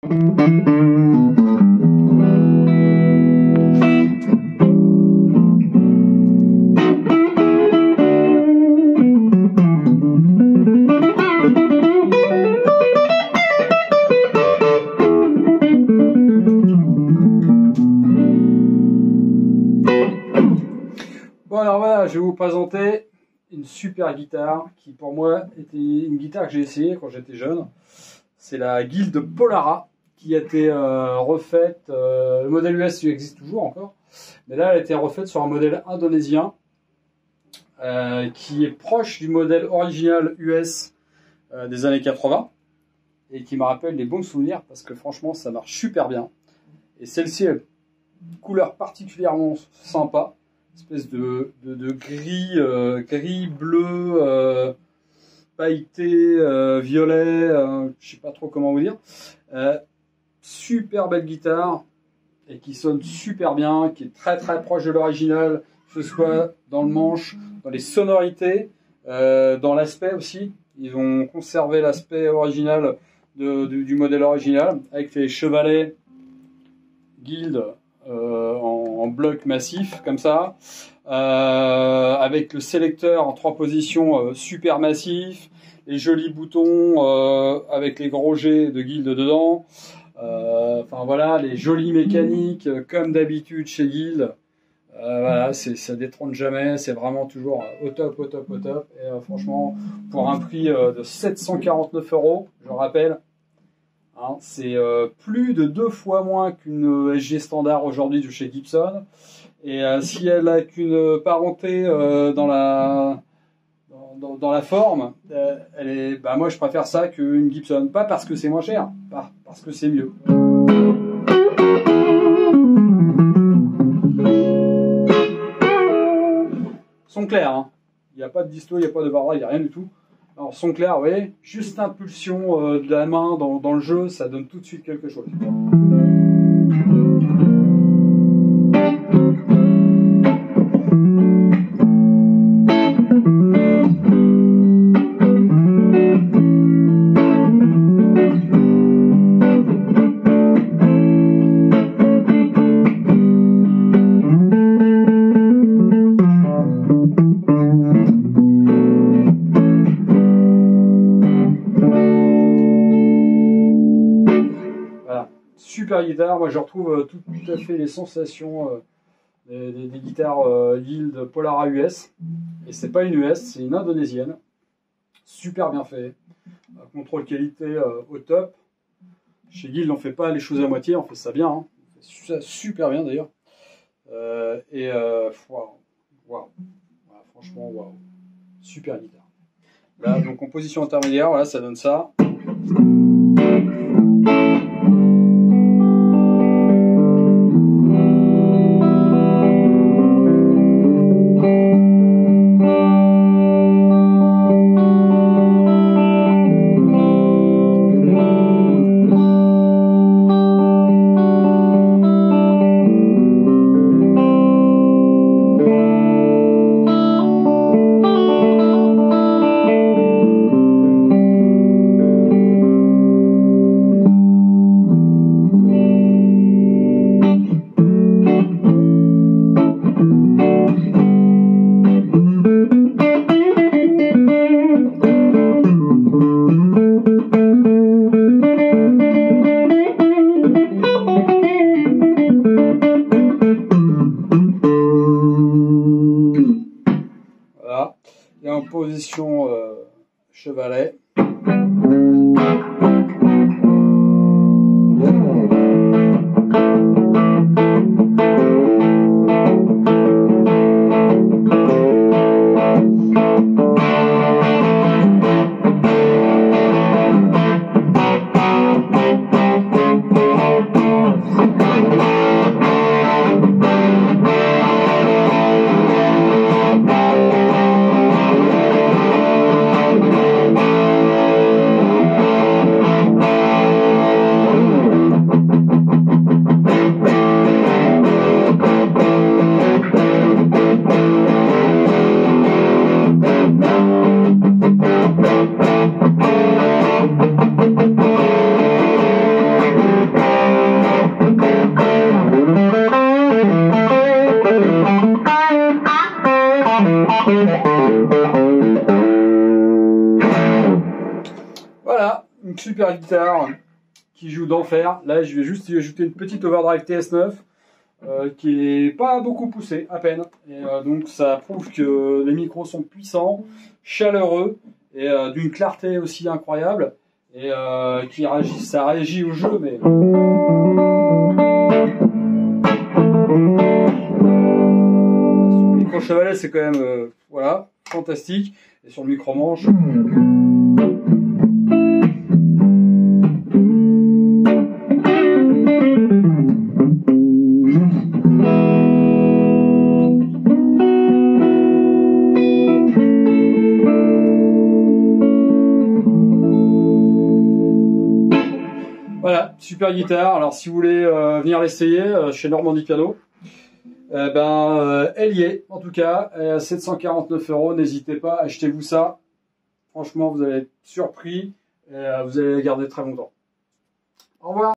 Bon alors voilà, je vais vous présenter une super guitare qui pour moi était une guitare que j'ai essayée quand j'étais jeune. C'est la Guild Polara qui a été refaite, le modèle US existe toujours encore, mais là elle a été refaite sur un modèle indonésien qui est proche du modèle original US des années 80 et qui me rappelle des bons souvenirs parce que franchement ça marche super bien. Et celle-ci a une couleur particulièrement sympa. Espèce de gris, gris, bleu, pailleté, violet, je sais pas trop comment vous dire. Super belle guitare et qui sonne super bien, qui est très très proche de l'original, que ce soit dans le manche, dans les sonorités, dans l'aspect aussi. Ils ont conservé l'aspect original du modèle original avec les chevalets Guild. En bloc massif comme ça, avec le sélecteur en 3 positions super massif, les jolis boutons avec les gros G de Guild dedans, enfin voilà, les jolies mécaniques comme d'habitude chez Guild. Voilà, ça détrône jamais, c'est vraiment toujours au top, au top, au top. Et franchement, pour un prix de 749 €, je rappelle, hein, c'est plus de 2 fois moins qu'une SG standard aujourd'hui de chez Gibson. Et si elle a qu'une parenté dans la forme, elle est, bah moi je préfère ça qu'une Gibson. Pas parce que c'est moins cher, pas parce que c'est mieux. Son clair, hein. Il n'y a pas de disto, il n'y a pas de barra, il n'y a rien du tout. Alors son clair, vous voyez, juste impulsion de la main dans le jeu, ça donne tout de suite quelque chose. Super guitare, moi je retrouve tout à fait les sensations des guitares Guild Polara US. Et c'est pas une US, c'est une indonésienne. Super bien fait. Contrôle qualité au top. Chez Guild on fait pas les choses à moitié, on fait ça bien. Hein. On fait ça super bien d'ailleurs. Waouh. Wow. Voilà, franchement waouh. Super guitare. Là donc en position intermédiaire, voilà, ça donne ça. Et en position chevalet. Voilà, une super guitare qui joue d'enfer. Là, je vais juste y ajouter une petite overdrive TS9 qui est pas beaucoup poussée, à peine. Et donc, ça prouve que les micros sont puissants, chaleureux et d'une clarté aussi incroyable. Et ça réagit au jeu, mais... Sur le micro chevalet, c'est quand même voilà, fantastique. Et sur le micro manche... Voilà, super guitare. Alors si vous voulez venir l'essayer chez Normandie Piano, elle y est en tout cas, à 749 €. N'hésitez pas, achetez-vous ça. Franchement, vous allez être surpris et vous allez la garder très longtemps. Au revoir.